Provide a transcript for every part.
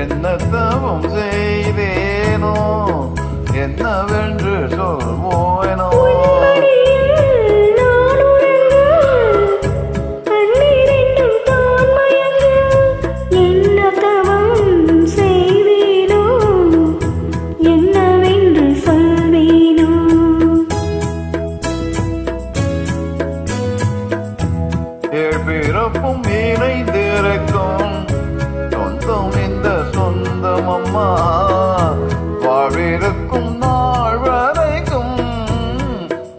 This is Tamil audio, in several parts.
என்ன தவம் செய்தேனோ என்னவென்று சொல்வோனோ பிறப்பும் இணைந்திருக்கும் சொந்தம் இந்த சொந்தம் அம்மா வாழ்விருக்கும் நாள் வரைக்கும்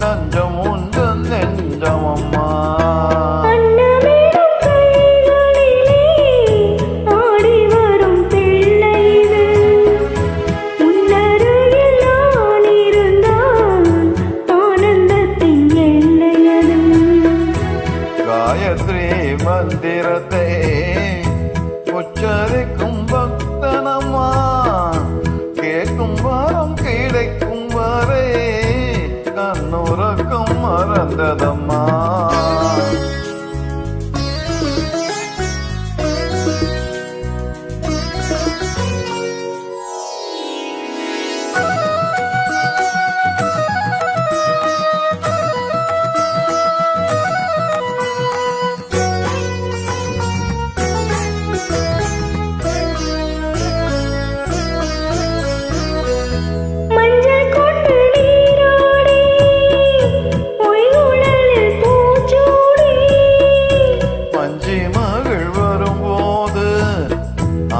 தஞ்சம் உந்தன் நெஞ்சம் அம்மா காயத்ரி மந்திரத்தை உச்சரிக்கும் பக்தனம்மா கேட்கும் வாரம் கிடைக்கும் வரை கண்ணுறக்கம் மறந்ததம்மா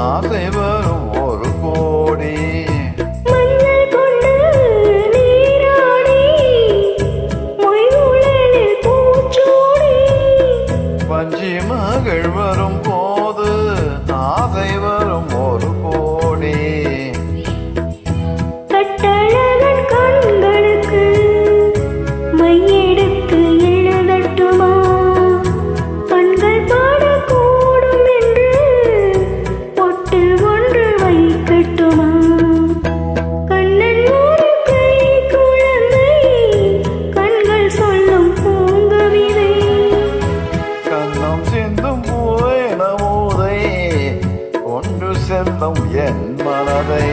ஆசை வரும் ஒரு கோடி மஞ்சள் கொண்டு நீராடி மொய்வுழலில் பூச்சூடி பஞ்சி மகள் வரும் போது ஆசை வரும் ஒரு கோடி கட்டழகன் கண்களுக்கு மையெடுத்து எழுதட்டுமா கண்கள் பாடக்கூடும் என்று பொட்டு ஒன்று வைக்கட்டுமா கண்ணன் ஒரு கை குழந்தை கண்கள் சொல்லும் பூங்கவிதை கண்ணம் சிந்தும் பூவே நமோதை ஒன்று செல்லும் என் மனதை